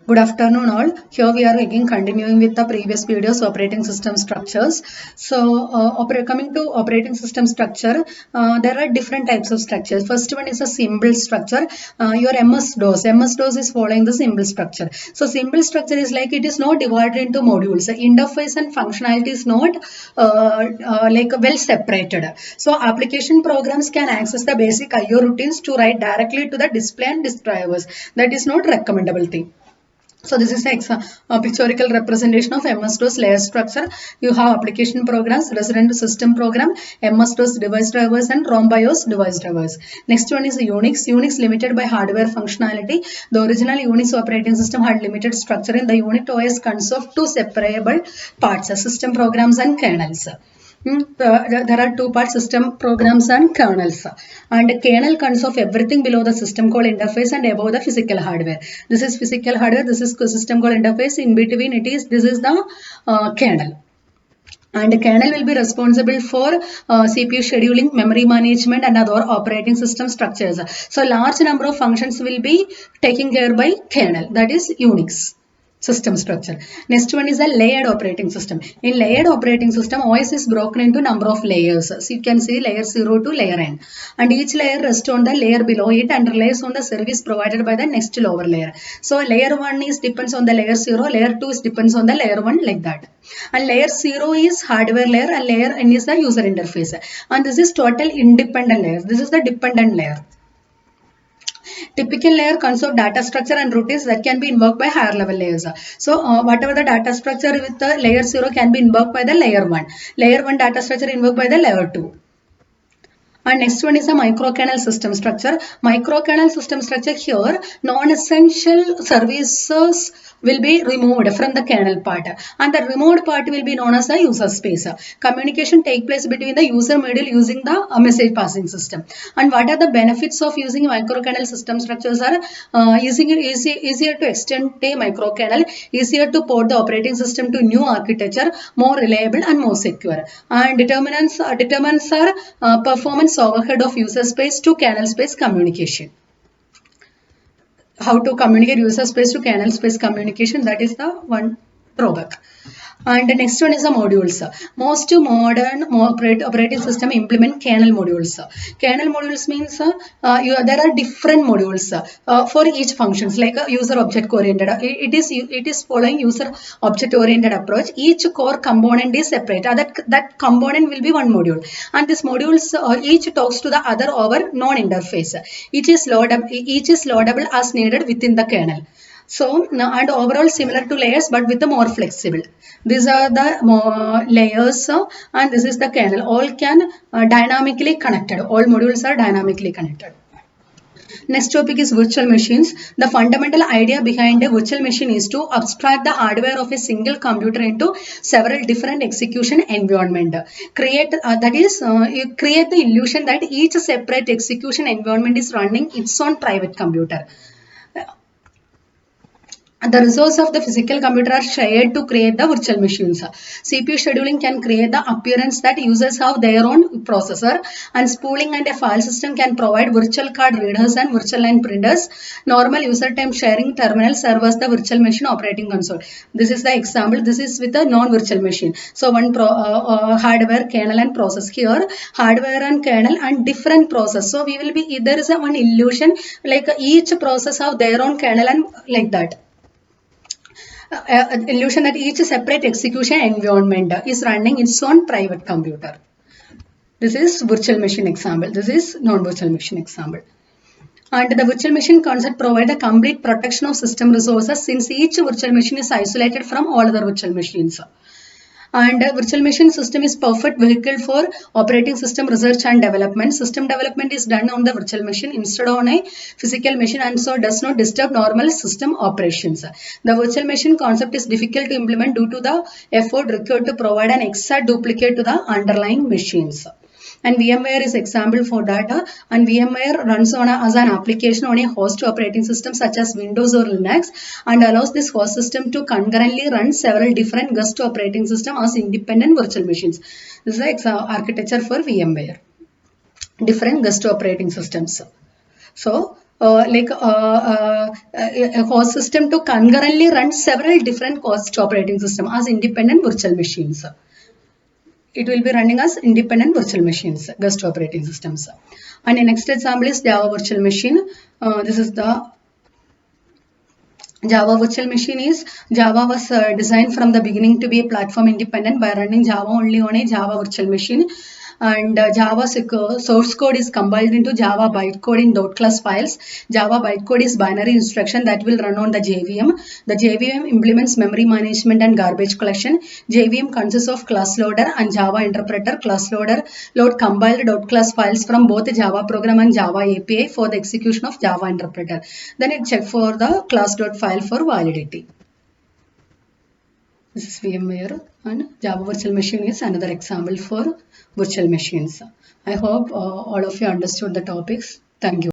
Good afternoon all. Here we are again continuing with the previous videos operating system structures. So coming to operating system structure, there are different types of structures. First one is a symbol structure. Your MS-DOS. MS-DOS is following the symbol structure. So symbol structure is like it is not divided into modules. The interface and functionality is not like well separated. So application programs can access the basic IO routines to write directly to the display and disk drivers. That is not recommendable thing. So this is a pictorial representation of MS-DOS layer structure. You have application programs, resident system program, MS-DOS device drivers and ROM BIOS device drivers. Next one is Unix. Unix limited by hardware functionality. The original Unix operating system had limited structure. In the Unix OS consists of two separable parts, system programs and kernels. There are two parts, system programs and kernels, and kernel consists of everything below the system call interface and above the physical hardware. This is physical hardware, this is system call interface, in between this is the kernel. And the kernel will be responsible for CPU scheduling, memory management and other operating system structures. So large number of functions will be taken care by kernel, that is Unix system structure. Next one is a layered operating system. In layered operating system, OS is broken into number of layers. So you can see layer 0 to layer n, and each layer rests on the layer below it and relies on the service provided by the next lower layer. So layer 1 is depends on the layer 0, layer 2 is depends on the layer 1, like that. And layer 0 is hardware layer and layer n is the user interface. And this is total independent layer. This is the dependent layer. Typical layer consists of data structure and routines that can be invoked by higher level layers. So whatever the data structure with the layer 0 can be invoked by the layer 1. Layer 1 data structure invoked by the layer 2. And next one is a microkernel system structure. Microkernel system structure, here non-essential services will be removed from the kernel part, and the removed part will be known as the user space. Communication take place between the user module using the message passing system. And what are the benefits of using microkernel system structures are easier to extend a microkernel, easier to port the operating system to new architecture, more reliable and more secure. And determinants are performance overhead of user space to kernel space communication. How to communicate user space to kernel space communication, that is the one drawback. And the next one is the modules. Most modern operating system implement kernel modules. Kernel modules means there are different modules for each functions, like user object oriented. It is following user object oriented approach. Each core component is separate. That component will be one module, and these modules each talks to the other over non-interface. Each is loadable as needed within the kernel. So, and overall similar to layers but with the more flexible. These are the layers and this is the kernel. All can dynamically connected. All modules are dynamically connected. Next topic is virtual machines. The fundamental idea behind a virtual machine is to abstract the hardware of a single computer into several different execution environment. Create you create the illusion that each separate execution environment is running its own private computer. The resources of the physical computer are shared to create the virtual machines. CPU scheduling can create the appearance that users have their own processor, and spooling and a file system can provide virtual card readers and virtual line printers. Normal user time sharing terminal serve as the virtual machine operating console. This is the example. This is with a non-virtual machine. So one hardware, kernel and process. Here hardware and kernel and different process. So we will be, there is a one illusion like each process have their own kernel and like that. Illusion that each separate execution environment is running its own private computer. This is virtual machine example. This is non-virtual machine example. And the virtual machine concept provides a complete protection of system resources since each virtual machine is isolated from all other virtual machines. And virtual machine system is perfect vehicle for operating system research and development. System development is done on the virtual machine instead of on a physical machine, and so does not disturb normal system operations. The virtual machine concept is difficult to implement due to the effort required to provide an exact duplicate to the underlying machines. And VMware is example for that. And VMware runs as an application on a host operating system such as Windows or Linux, and allows this host system to concurrently run several different guest operating systems as independent virtual machines. This is the architecture for VMware. Different guest operating systems. So a host system to concurrently run several different host operating system as independent virtual machines. It will be running as independent virtual machines, guest operating systems. And the next example is Java virtual machine. This is the Java virtual machine. Is Java was designed from the beginning to be a platform independent by running Java only on a Java virtual machine. And Java source code is compiled into Java bytecode in .class files. Java bytecode is binary instruction that will run on the JVM. The JVM implements memory management and garbage collection. JVM consists of class loader and Java interpreter. Class loader load compiled .class files from both the Java program and Java API for the execution of Java interpreter. Then it check for the class.file for validity. This is VMware, and Java virtual machine is another example for virtual machines. I hope all of you understood the topics. Thank you.